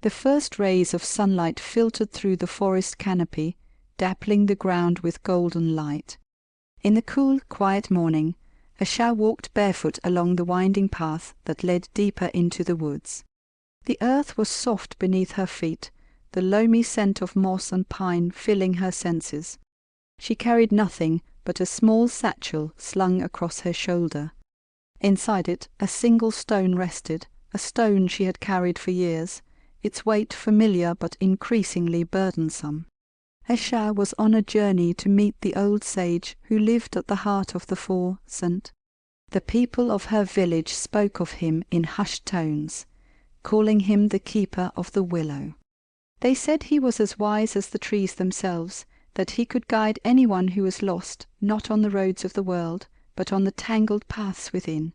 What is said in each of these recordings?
The first rays of sunlight filtered through the forest canopy, dappling the ground with golden light. In the cool, quiet morning, Asha walked barefoot along the winding path that led deeper into the woods. The earth was soft beneath her feet, the loamy scent of moss and pine filling her senses. She carried nothing but a small satchel slung across her shoulder. Inside it a single stone rested, a stone she had carried for years, its weight familiar but increasingly burdensome. Asha was on a journey to meet the old sage who lived at the heart of the forest. The people of her village spoke of him in hushed tones, calling him the keeper of the willow. They said he was as wise as the trees themselves, that he could guide anyone who was lost, not on the roads of the world, but on the tangled paths within.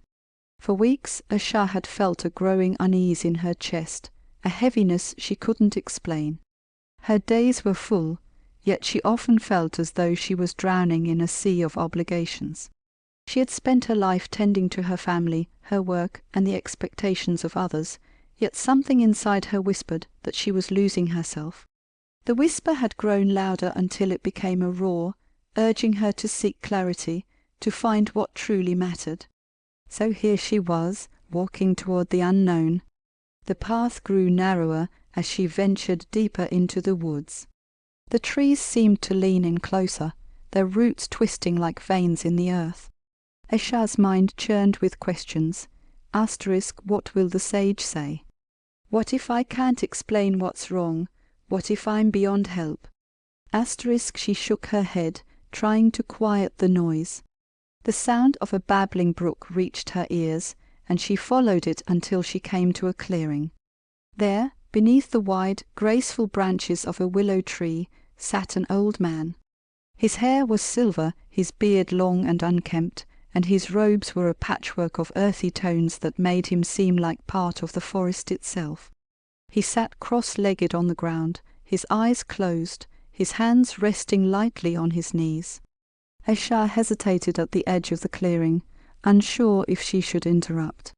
For weeks Asha had felt a growing unease in her chest, a heaviness she couldn't explain. Her days were full, yet she often felt as though she was drowning in a sea of obligations. She had spent her life tending to her family, her work, and the expectations of others, yet something inside her whispered that she was losing herself. The whisper had grown louder until it became a roar, urging her to seek clarity, to find what truly mattered. So here she was, walking toward the unknown. The path grew narrower as she ventured deeper into the woods. The trees seemed to lean in closer, their roots twisting like veins in the earth. Asha's mind churned with questions. What will the sage say? What if I can't explain what's wrong? What if I'm beyond help? She shook her head, trying to quiet the noise. The sound of a babbling brook reached her ears, and she followed it until she came to a clearing. There, beneath the wide, graceful branches of a willow tree, sat an old man. His hair was silver, his beard long and unkempt, and his robes were a patchwork of earthy tones that made him seem like part of the forest itself. He sat cross-legged on the ground, his eyes closed, his hands resting lightly on his knees. Asha hesitated at the edge of the clearing, unsure if she should interrupt.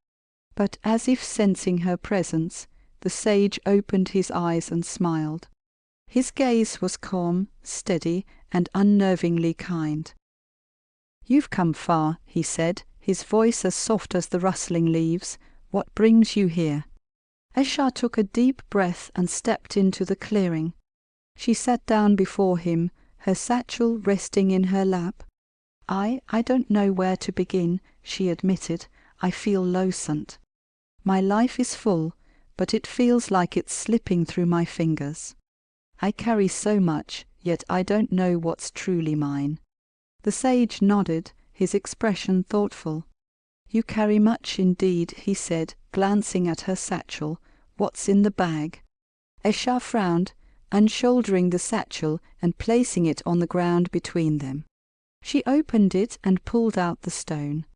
But as if sensing her presence, the sage opened his eyes and smiled. His gaze was calm, steady, and unnervingly kind. "You've come far," he said, his voice as soft as the rustling leaves. "What brings you here?" Asha took a deep breath and stepped into the clearing. She sat down before him, her satchel resting in her lap. I don't know where to begin," she admitted. "I feel loathsome. My life is full, but it feels like it's slipping through my fingers. I carry so much, yet I don't know what's truly mine." The sage nodded, his expression thoughtful. "You carry much indeed," he said, glancing at her satchel. "What's in the bag?" Asha frowned, unshouldering the satchel and placing it on the ground between them. She opened it and pulled out the stone.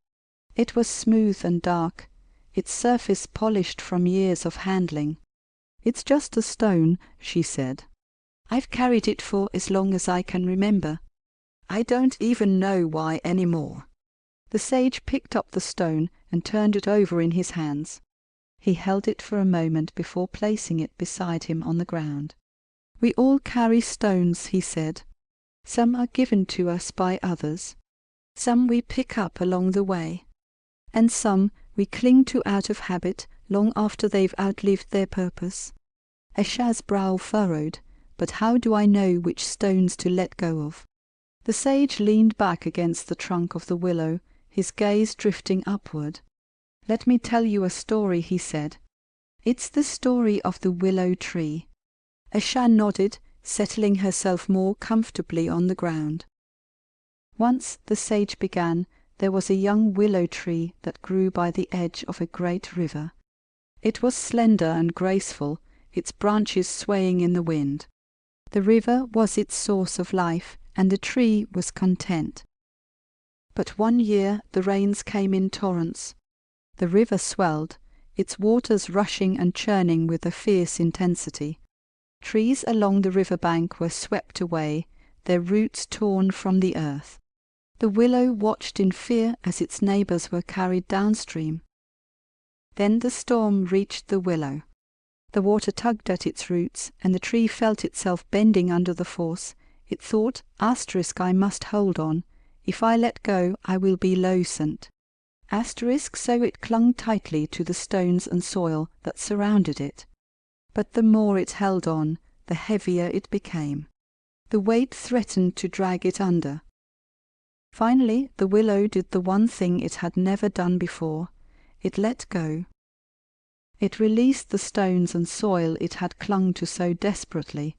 It was smooth and dark, its surface polished from years of handling. "It's just a stone," she said. "I've carried it for as long as I can remember. I don't even know why anymore." The sage picked up the stone and turned it over in his hands. He held it for a moment before placing it beside him on the ground. "We all carry stones," he said. "Some are given to us by others. Some we pick up along the way. And some we cling to out of habit long after they've outlived their purpose." Asha's brow furrowed. "But how do I know which stones to let go of?" The sage leaned back against the trunk of the willow, his gaze drifting upward. "Let me tell you a story," he said. "It's the story of the willow tree." Asha nodded, settling herself more comfortably on the ground. "Once," the sage began, "there was a young willow tree that grew by the edge of a great river. It was slender and graceful, its branches swaying in the wind. The river was its source of life, and the tree was content. But one year the rains came in torrents. The river swelled, its waters rushing and churning with a fierce intensity. Trees along the river bank were swept away, their roots torn from the earth. The willow watched in fear as its neighbors were carried downstream. Then the storm reached the willow. The water tugged at its roots, and the tree felt itself bending under the force. It thought, asterisk, I must hold on. If I let go, I will be loosened. Asterisk, so it clung tightly to the stones and soil that surrounded it. But the more it held on, the heavier it became. The weight threatened to drag it under. Finally, the willow did the one thing it had never done before. It let go. It released the stones and soil it had clung to so desperately.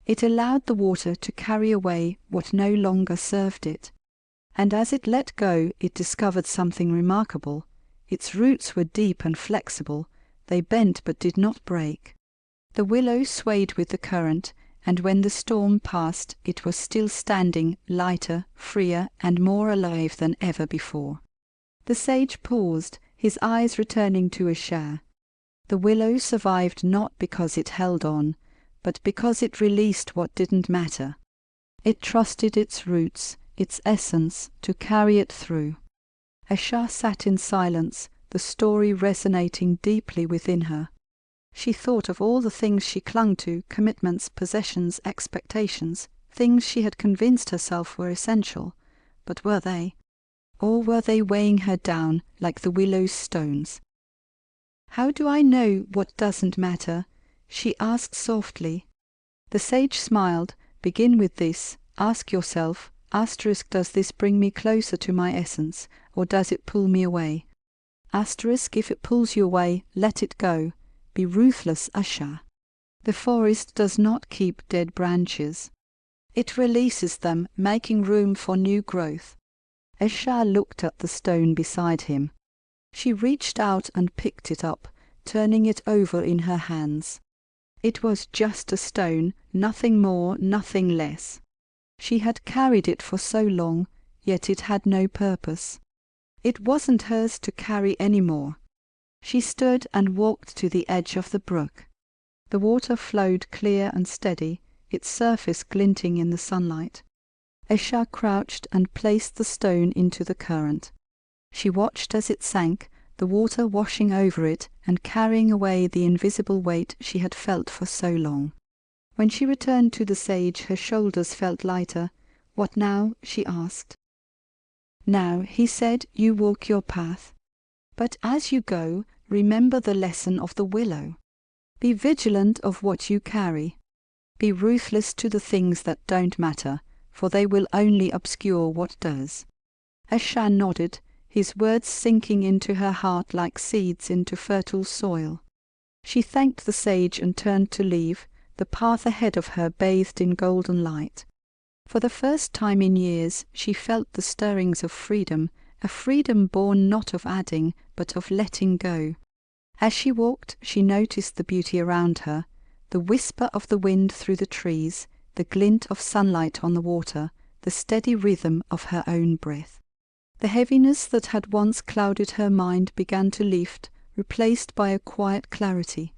It allowed the water to carry away what no longer served it. And as it let go, it discovered something remarkable. Its roots were deep and flexible. They bent but did not break. The willow swayed with the current, and when the storm passed, it was still standing, lighter, freer, and more alive than ever before. The sage paused, his eyes returning to Ashar. The willow survived not because it held on, but because it released what didn't matter. It trusted its roots, its essence, to carry it through. Ashar sat in silence, the story resonating deeply within her. She thought of all the things she clung to, commitments, possessions, expectations, things she had convinced herself were essential. But were they? Or were they weighing her down like the willow's stones? "How do I know what doesn't matter?" she asked softly. The sage smiled. "Begin with this. Ask yourself, asterisk, does this bring me closer to my essence, or does it pull me away? Asterisk, if it pulls you away, let it go. Be ruthless, Ashar. The forest does not keep dead branches. It releases them, making room for new growth." Ashar looked at the stone beside him. She reached out and picked it up, turning it over in her hands. It was just a stone, nothing more, nothing less. She had carried it for so long, yet it had no purpose. It wasn't hers to carry any more. She stood and walked to the edge of the brook. The water flowed clear and steady, its surface glinting in the sunlight. Ashar crouched and placed the stone into the current. She watched as it sank, the water washing over it and carrying away the invisible weight she had felt for so long. When she returned to the sage, her shoulders felt lighter. "What now?" she asked. "Now," he said, "you walk your path. But as you go, remember the lesson of the willow. Be vigilant of what you carry. Be ruthless to the things that don't matter, for they will only obscure what does." Ashar nodded, his words sinking into her heart like seeds into fertile soil. She thanked the sage and turned to leave, the path ahead of her bathed in golden light. For the first time in years she felt the stirrings of freedom, a freedom born not of adding, but of letting go. As she walked, she noticed the beauty around her, the whisper of the wind through the trees, the glint of sunlight on the water, the steady rhythm of her own breath. The heaviness that had once clouded her mind began to lift, replaced by a quiet clarity.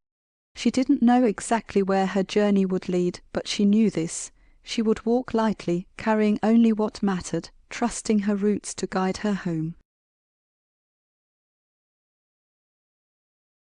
She didn't know exactly where her journey would lead, but she knew this. She would walk lightly, carrying only what mattered, trusting her roots to guide her home.